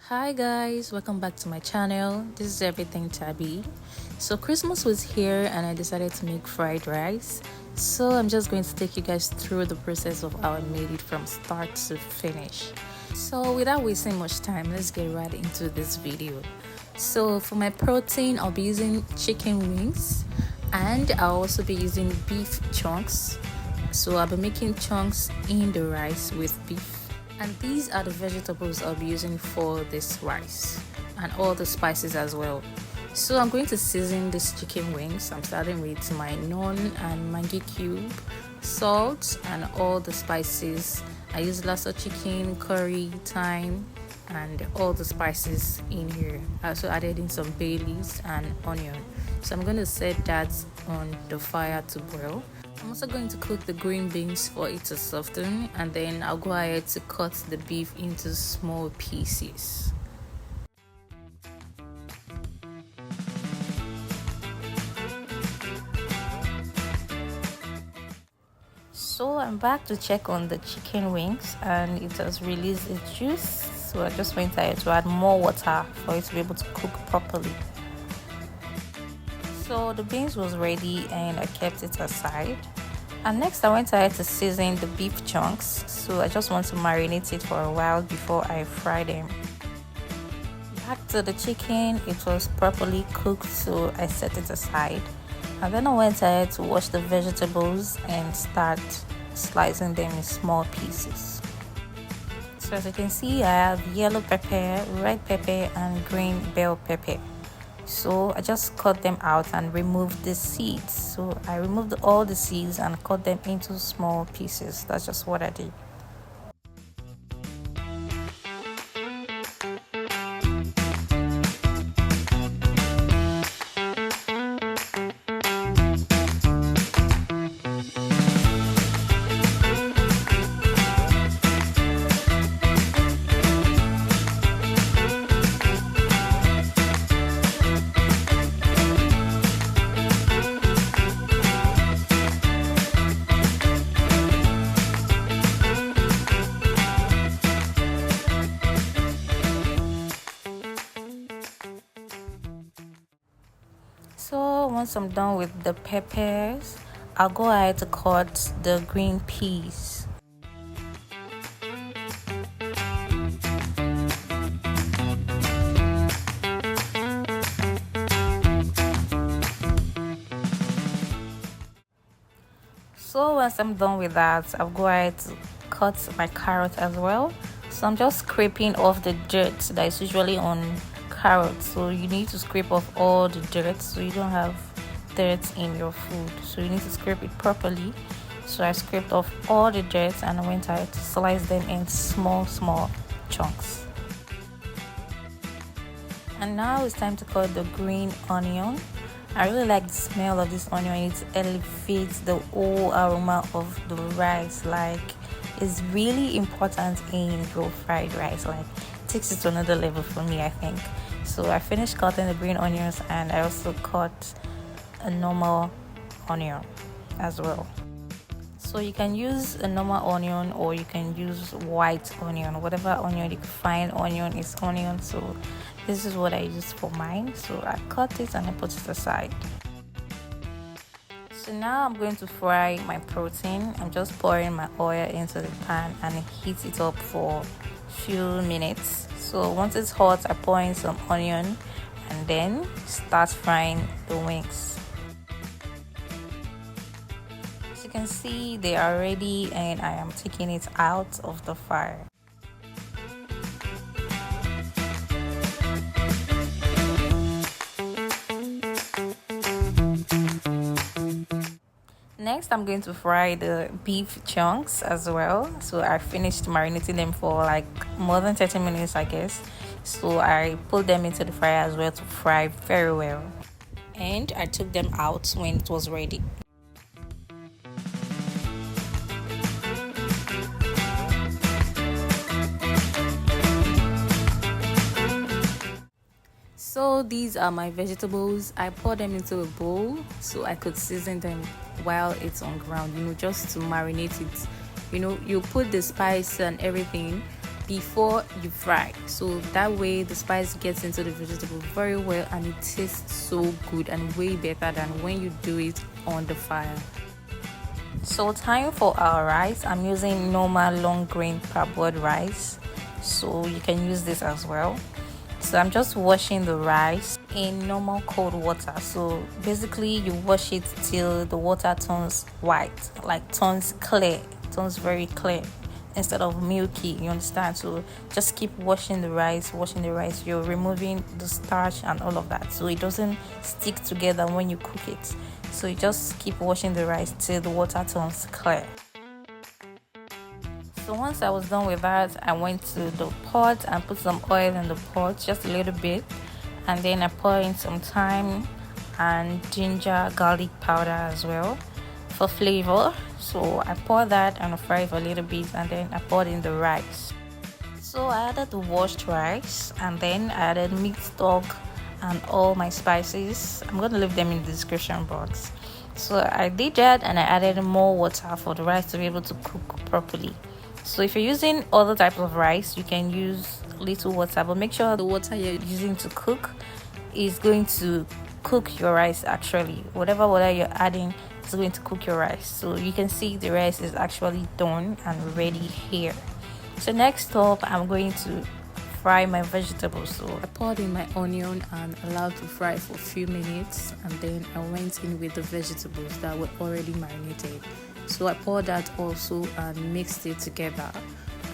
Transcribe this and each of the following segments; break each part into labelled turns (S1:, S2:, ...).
S1: Hi guys, welcome back to my channel. This is Everything Tabby. So Christmas was here and I decided to make fried rice. So I'm just going to take you guys through the process of how I made it from start to finish. So without wasting much time, let's get right into this video. So for my protein, I'll be using chicken wings and I'll also be using beef chunks. So I'll be making chunks in the rice with beef. And these are the vegetables I'll be using for this rice and all the spices as well. So I'm going to season this chicken wings. I'm starting with my naan and Maggi cube, salt and all the spices. I use lots of chicken, curry, thyme and all the spices in here. I also added in some bay leaves and onion. So I'm going to set that on the fire to boil. I'm also going to cook the green beans for it to soften, and then I'll go ahead to cut the beef into small pieces. So I'm back to check on the chicken wings and it has released its juice. So I just went ahead to add more water for it to be able to cook properly. So the beans was ready and I kept it aside. And next I went ahead to season the beef chunks. So I just want to marinate it for a while before I fry them. Back to the chicken, it was properly cooked, so I set it aside. And then I went ahead to wash the vegetables and start slicing them in small pieces. So as you can see, I have yellow pepper, red pepper and green bell pepper. So I just cut them out and removed the seeds. So I removed all the seeds and cut them into small pieces. That's just what I did. So once I'm done with the peppers, I'll go ahead to cut the green peas. So once I'm done with that, I'll go ahead to cut my carrot as well. So I'm just scraping off the dirt that is usually on carrots. So you need to scrape off all the dirt so you don't have dirt in your food. So you need to scrape it properly. So I scraped off all the dirt and I went ahead to slice them in small chunks. And now it's time to cut the green onion. I really like the smell of this onion. It elevates the whole aroma of the rice. Like, it's really important in your fried rice. Like, it takes it to another level for me, I think. So I finished cutting the green onions and I also cut a normal onion as well. So you can use a normal onion or you can use white onion. Whatever onion you can find, onion is onion. So this is what I use for mine. So I cut it and I put it aside. So now I'm going to fry my protein. I'm just pouring my oil into the pan and heat it up for a few minutes. So once it's hot, I pour in some onion and then start frying the wings. As you can see, they are ready and I am taking it out of the fire. Next, I'm going to fry the beef chunks as well. So I finished marinating them for like more than 30 minutes, I guess. So I put them into the fryer as well to fry very well. And I took them out when it was ready. So these are my vegetables. I poured them into a bowl so I could season them while it's on ground, just to marinate it. You put the spice and everything before you fry, so that way the spice gets into the vegetable very well and it tastes so good and way better than when you do it on the fire. So time for our rice, I'm using normal long grain parboiled rice, so you can use this as well. So I'm just washing the rice in normal cold water. So basically you wash it till the water turns white, like turns clear, turns very clear instead of milky, you understand? So just keep washing the rice, you're removing the starch and all of that, so it doesn't stick together when you cook it. So you just keep washing the rice till the water turns clear. So once I was done with that, I went to the pot and put some oil in the pot, just a little bit, and then I poured in some thyme and ginger garlic powder as well for flavor. So I poured that and I fried for a little bit, and then I poured in the rice. So I added the washed rice, and then I added meat stock and all my spices. I'm going to leave them in the description box. So I did that, and I added more water for the rice to be able to cook properly. So if you're using other types of rice, you can use little water, but make sure the water you're using to cook is going to cook your rice. Actually, whatever water you're adding is going to cook your rice. So you can see the rice is actually done and ready here. So next up, I'm going to fry my vegetables. So I poured in my onion and allowed to fry for a few minutes, and then I went in with the vegetables that were already marinated. So I poured that also and mixed it together,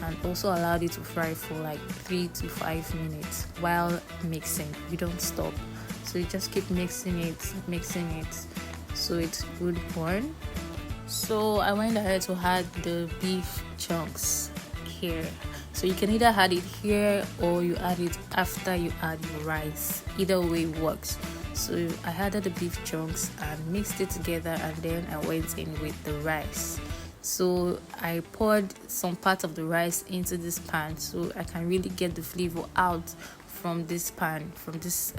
S1: and also allowed it to fry for like 3 to 5 minutes while mixing. You don't stop, so you just keep mixing it so it would burn. So I went ahead to add the beef chunks here. So you can either add it here or you add it after you add your rice. Either way works. So I added the beef chunks and mixed it together, and then I went in with the rice. So I poured some part of the rice into this pan so I can really get the flavor out from this pan, from this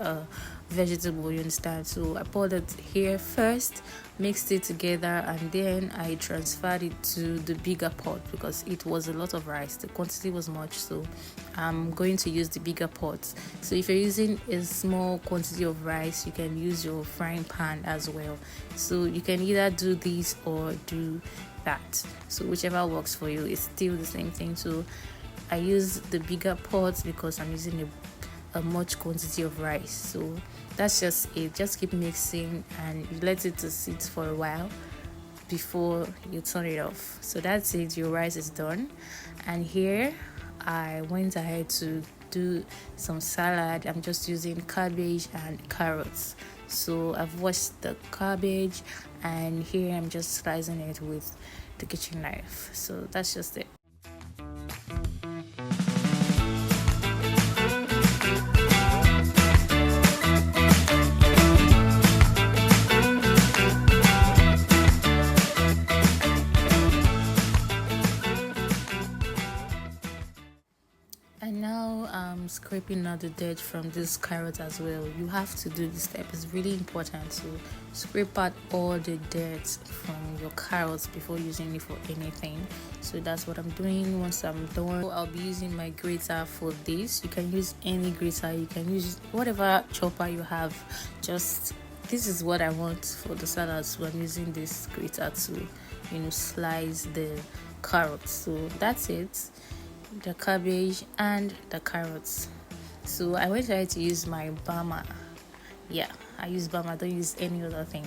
S1: vegetable, you understand? So I poured it here first, mixed it together, and then I transferred it to the bigger pot because it was a lot of rice. The quantity was much, so I'm going to use the bigger pot. So if you're using a small quantity of rice, you can use your frying pan as well. So you can either do this or do that, so whichever works for you. It's still the same thing. So I use the bigger pot because I'm using a much quantity of rice. So that's just it. Just keep mixing and you let it to sit for a while before you turn it off. So that's it, your rice is done. And here I went ahead to do some salad. I'm just using cabbage and carrots. So I've washed the cabbage, and here I'm just slicing it with the kitchen knife. So that's just it. And now I'm scraping out the dirt from this carrot as well. You have to do this step, it's really important to scrape out all the dirt from your carrots before using it for anything. So that's what I'm doing. Once I'm done, I'll be using my grater for this. You can use any grater, you can use whatever chopper you have. Just this is what I want for the salad, so I'm using this grater to slice the carrots. So that's it, the cabbage and the carrots. So I went ahead to use my bama. Yeah, I use bama, don't use any other thing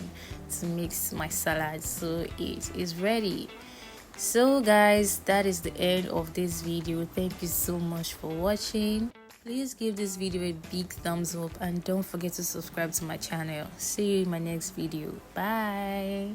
S1: to mix my salad. So it is ready. So guys, that is the end of this video. Thank you so much for watching. Please give this video a big thumbs up and don't forget to subscribe to my channel. See you in my next video. Bye.